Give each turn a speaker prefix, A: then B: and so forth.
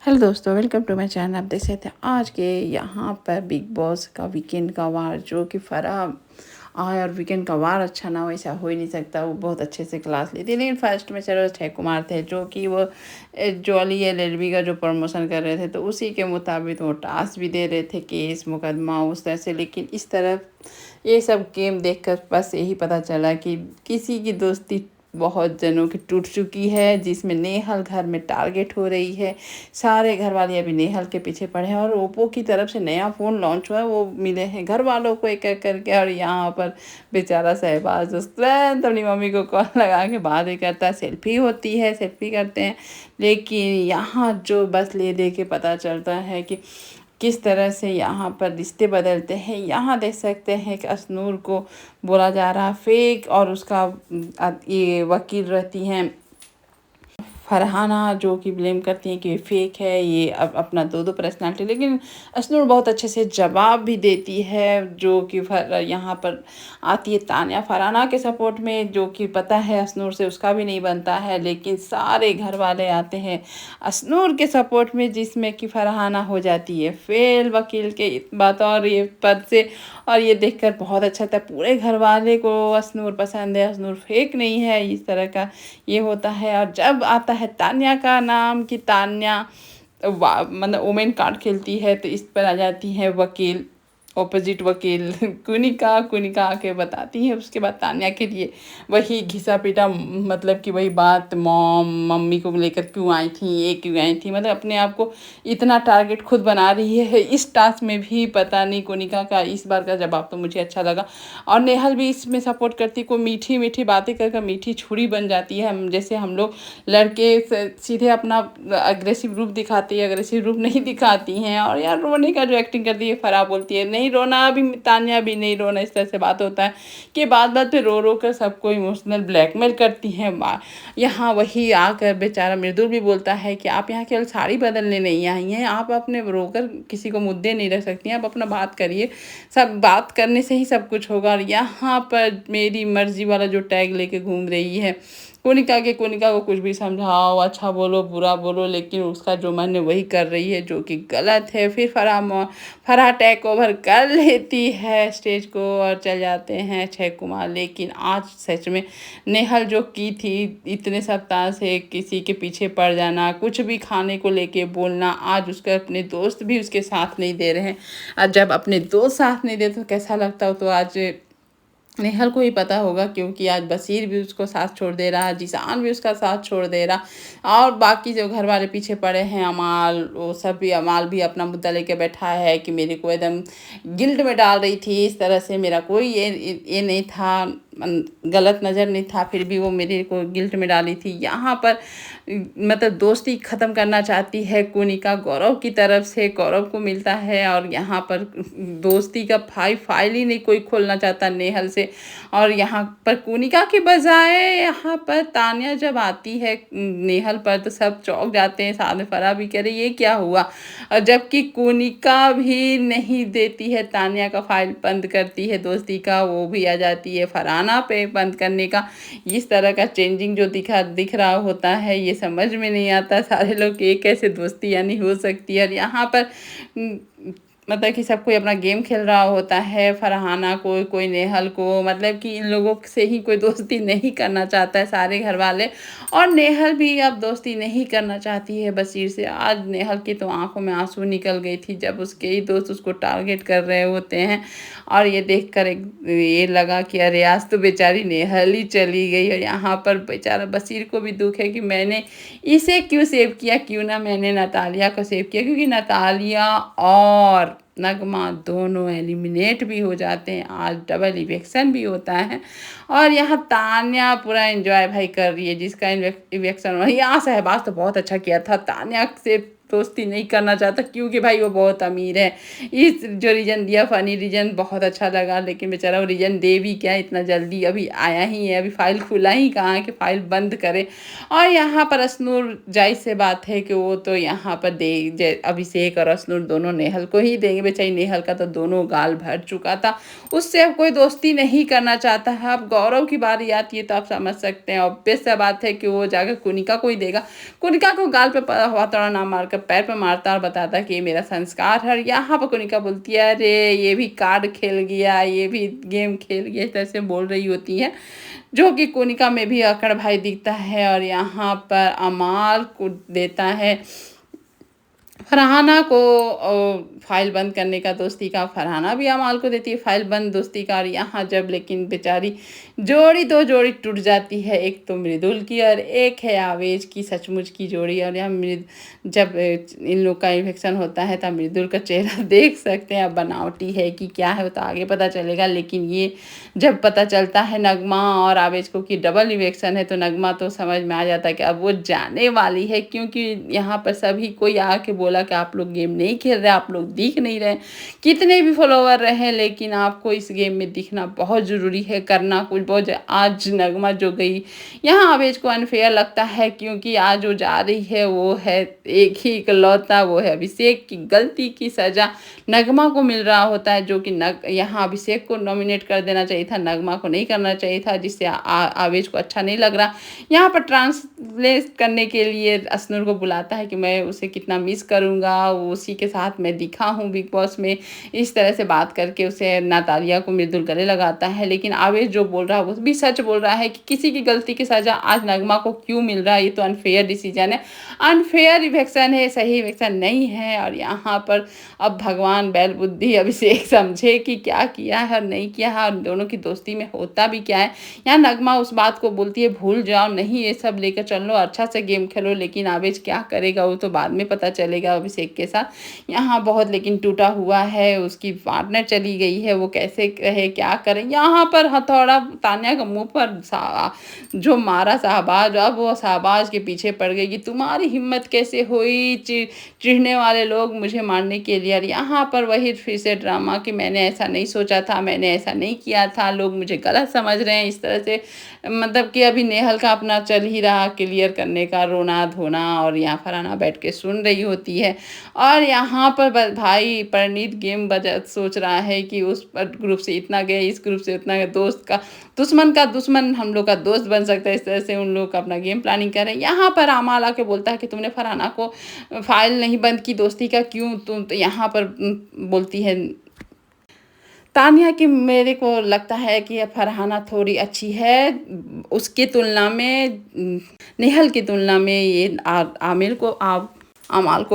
A: Hello दोस्तों, welcome to my channel. आप देख सकते हैं आज के यहाँ पर बिग बॉस का वीकेंड का वार जो कि फराह आए, और वीकेंड का वार अच्छा ना हो ऐसा हो ही नहीं सकता। वो बहुत अच्छे से क्लास लेती, लेकिन फर्स्ट में चलो अक्षय कुमार थे जो कि वो जॉली एलएलबी का जो प्रमोशन कर रहे थे, तो उसी के मुताबिक वो टास्क भी दे रहे थे, केस मुकदमा उस तरह से। लेकिन इस तरफ ये सब गेम देखकर बस यही पता चला कि किसी की दोस्ती बहुत जनों की टूट चुकी है, जिसमें नेहल घर में टारगेट हो रही है। सारे घर वाले अभी नेहल के पीछे पड़े हैं, और ओप्पो की तरफ से नया फ़ोन लॉन्च हुआ है, वो मिले हैं घर वालों को एक एक करके। और यहाँ पर बेचारा शहबाज तुरंत अपनी मम्मी को कॉल लगा के बात ही करता है, सेल्फी होती है, सेल्फी करते हैं। लेकिन यहाँ जो बस ले दे के पता चलता है कि किस तरह से यहाँ पर रिश्ते बदलते हैं। यहाँ देख सकते हैं कि अशनूर को बोला जा रहा फेक, और उसका ये वकील रहती हैं फरहाना, जो कि ब्लेम करती हैं कि ये फेक है, ये अब अपना दो पर्सनालिटी। लेकिन अशनूर बहुत अच्छे से जवाब भी देती है, जो कि यहाँ पर आती है तान्या फरहाना के सपोर्ट में, जो कि पता है अशनूर से उसका भी नहीं बनता है। लेकिन सारे घर वाले आते हैं अशनूर के सपोर्ट में, जिसमें कि फरहाना हो जाती है फेल वकील के बात और ये पद से। और ये देखकर बहुत अच्छा था, पूरे घर वाले को अशनूर पसंद है, अशनूर फेक नहीं है, इस तरह का ये होता है। और जब आता है तान्या का नाम कि तान्या मतलब वोमेन कार्ड खेलती है, तो इस पर आ जाती है वकील, ऑपोजिट वकील कुनिका आके बताती है। उसके बाद तान्या के लिए वही घिसा पीटा, मतलब कि वही बात, मम्मी को लेकर क्यों आई थी, ये क्यों आई थी, मतलब अपने आप को इतना टारगेट खुद बना रही है। इस टास्क में भी पता नहीं कुनिका का इस बार का जवाब तो मुझे अच्छा लगा। और नेहल भी इसमें सपोर्ट करती, को मीठी मीठी बातें कर मीठी छुरी बन जाती है। हम जैसे हम लोग लड़के सीधे अपना अग्रेसिव रूप दिखाती है, अग्रेसिव रूप नहीं दिखाती हैं। और यार रोने का जो एक्टिंग करती है, फराह बोलती है नहीं रोना, अभी तान्या भी नहीं रोना, इस तरह से बात होता है कि बात बात पे रो रो कर सबको इमोशनल ब्लैकमेल करती हैं। यहाँ वही आकर बेचारा मृदुल भी बोलता है कि आप यहाँ केवल साड़ी बदलने नहीं आई हैं, आप अपने रोकर किसी को मुद्दे नहीं रख सकती हैं, आप अपना बात करिए, सब बात करने से ही सब कुछ होगा। और यहाँ पर मेरी मर्जी वाला जो टैग लेके घूम रही है कोनिका को कुछ भी समझाओ, अच्छा बोलो बुरा बोलो, लेकिन उसका जो मन है वही कर रही है, जो कि गलत है। फिर फराह टेक ओवर कर लेती है स्टेज को और चल जाते हैं अक्षय कुमार। लेकिन आज सच में नेहल जो की थी, इतने सप्ताह से किसी के पीछे पड़ जाना, कुछ भी खाने को लेके बोलना, आज उसके अपने दोस्त भी उसके साथ नहीं दे रहे हैं। और जब अपने दोस्त साथ नहीं देते तो कैसा लगता हो, तो आज नेहल को ही पता होगा, क्योंकि आज बसीर भी उसको साथ छोड़ दे रहा है, जीशान भी उसका साथ छोड़ दे रहा। और बाकी जो घर वाले पीछे पड़े हैं, अमाल, वो सब भी, अमाल भी अपना मुद्दा लेके बैठा है कि मेरे को एकदम गिल्ट में डाल रही थी, इस तरह से मेरा कोई ये नहीं था, गलत नज़र नहीं था, फिर भी वो मेरे को गिल्ट में डाली थी। यहाँ पर मतलब दोस्ती ख़त्म करना चाहती है कुनिका गौरव की तरफ से, गौरव को मिलता है। और यहाँ पर दोस्ती का फाइल ही नहीं कोई खोलना चाहता नेहल से। और यहाँ पर कुनिका के बजाय यहाँ पर तान्या जब आती है नेहल पर, तो सब चौंक जाते हैं, साथ में फराह भी कह रही ये क्या हुआ। और जबकि कुनिका भी नहीं देती है तान्या का फाइल, बंद करती है दोस्ती का, वो भी आ जाती है फरहाना पे बंद करने का। इस तरह का चेंजिंग जो दिख रहा होता है, ये समझ में नहीं आता सारे लोग कि ये कैसे दोस्ती यानी हो सकती है। और यहाँ पर मतलब कि सब कोई अपना गेम खेल रहा होता है, फरहाना को, कोई नेहल को, मतलब कि इन लोगों से ही कोई दोस्ती नहीं करना चाहता है सारे घर वाले। और नेहल भी अब दोस्ती नहीं करना चाहती है बसीर से। आज नेहल की तो आंखों में आंसू निकल गई थी जब उसके ही दोस्त उसको टारगेट कर रहे होते हैं। और ये देखकर ये लगा कि अरे आज तो बेचारी नेहल ही चली गई। और यहाँ पर बेचारा बसीर को भी दुख है कि मैंने इसे क्यों सेव किया, क्यों ना मैंने नतालिया को सेव किया, क्योंकि नतालिया और नगमा दोनों एलिमिनेट भी हो जाते हैं, आज डबल इवेक्शन भी होता है। और यहाँ तान्या पूरा एंजॉय भाई कर रही है, जिसका इवेक्शन, यहाँ शहबाज तो बहुत अच्छा किया था, तान्या से दोस्ती नहीं करना चाहता क्योंकि भाई वो बहुत अमीर है। इस जो रीज़न दिया फ़नी रीज़न बहुत अच्छा लगा, लेकिन बेचारा वो रीज़न दे भी क्या इतना जल्दी, अभी आया ही है, अभी फाइल खुला ही कहाँ है कि फाइल बंद करे। और यहाँ पर अशनूर जाहिर से बात है कि वो तो यहाँ पर अभिषेक और अशनूर दोनों नेहल को ही देंगे। बेचारी नेहल का तो दोनों गाल भर चुका था, उससे अब कोई दोस्ती नहीं करना चाहता है। अब गौरव की बारी आती है तो आप समझ सकते हैं, ऑब्वियस सा बात है कि वो जाकर कुनिका को ही देगा। कुनिका को गाल पे हवा तोड़ा ना मारकर पैर पे मारता और बताता कि ये मेरा संस्कार है। और यहाँ पर कोनिका बोलती है, अरे ये भी कार्ड खेल गया, ये भी गेम खेल गया, इस तरह से बोल रही होती है, जो कि कोनिका में भी अकड़ भाई दिखता है। और यहाँ पर अमाल को देता है फरहाना को फ़ाइल बंद करने का दोस्ती का, फरहाना भी अमाल को देती है फ़ाइल बंद दोस्ती का। और यहाँ जब लेकिन बेचारी दो जोड़ी टूट जाती है, एक तो मृदुल की और एक है आवेश की, सचमुच की जोड़ी। और यहाँ जब इन लोग का इन्फेक्शन होता है तब मृदुल का चेहरा देख सकते हैं, अब बनावटी है कि क्या है वो तो आगे पता चलेगा। लेकिन ये जब पता चलता है नगमा और आवेश को कि डबल इन्फेक्शन है, तो नगमा तो समझ में आ जाता है कि अब वो जाने वाली है, क्योंकि यहाँ पर सभी कोई आके बोला कि आप लोग गेम नहीं खेल रहे, आप लोग दिख नहीं रहे, कितने भी फॉलोवर रहे लेकिन आपको इस गेम में दिखना बहुत ज़रूरी है, करना कुछ बहुत। आज नगमा जो गई, यहाँ आवेश को अनफेयर लगता है, क्योंकि आज जो जा रही है वो है एक ही इकलौता, वो है अभिषेक की गलती की सज़ा नगमा को मिल रहा होता है, जो कि यहाँ अभिषेक को नॉमिनेट कर देना चाहिए था, नगमा को नहीं करना चाहिए था, जिससे आवेश को अच्छा नहीं लग रहा। यहाँ पर ट्रांसलेट करने के लिए असनूर को बुलाता है कि मैं उसे कितना मिस करूँगा, उसी के साथ मैं दिखा हूँ बिग बॉस में, इस तरह से बात करके उसे नातालिया को मृदुल गले लगाता है। लेकिन आवेश जो बोल रहा है वो भी सच बोल रहा है कि किसी की गलती की सज़ा आज नगमा को क्यों मिल रहा है, ये तो अनफेयर डिसीजन है, अनफेयर इवेक्शन है, सही इवेक्शन नहीं है। और यहाँ पर अब भगवान बैल बुद्धि अभिषेक समझे कि क्या किया है और नहीं किया है, और दोनों की दोस्ती में होता भी क्या है। यहाँ नगमा उस बात को बोलती है भूल जाओ, नहीं ये सब लेकर चल लो, अच्छा से गेम खेलो। लेकिन आवेश क्या करेगा वो तो बाद में पता चलेगा अभिषेक के साथ। यहाँ बहुत लेकिन टूटा हुआ है, उसकी पार्टनर चली गई है, वो कैसे कहे क्या करे। यहाँ पर हथौड़ा तान्या के मुँह पर जो मारा शाहबाज, अब वो शाहबाज के पीछे पड़ गई कि तुम्हारी हिम्मत कैसे हुई चिढ़ने वाले लोग मुझे मारने के लिए। और यहाँ पर वही फिर से ड्रामा कि मैंने ऐसा नहीं सोचा था, मैंने ऐसा नहीं किया था, लोग मुझे गलत समझ रहे हैं, इस तरह से मतलब कि अभी नेहल का अपना चल ही रहा क्लियर करने का रोना धोना, और यहाँ फरहाना बैठ के सुन रही होती है। और यहाँ पर भाई परनीत गेम बजा सोच रहा है कि उस ग्रुप से इतना गए, इस ग्रुप से उतना गए, दोस्त का दुश्मन हम लोग का दोस्त बन सकता है, इस तरह से उन लोग का अपना गेम प्लानिंग कर रहे हैं। यहाँ पर अमाल आके बोलता है कि तुमने फरहाना को फाइल नहीं बंद की दोस्ती का, क्यों तुम, तो यहाँ पर बोलती है तान्या कि मेरे को लगता है कि फरहाना थोड़ी अच्छी है उसकी तुलना में, नेहल की तुलना में। ये आमिर को अमाल को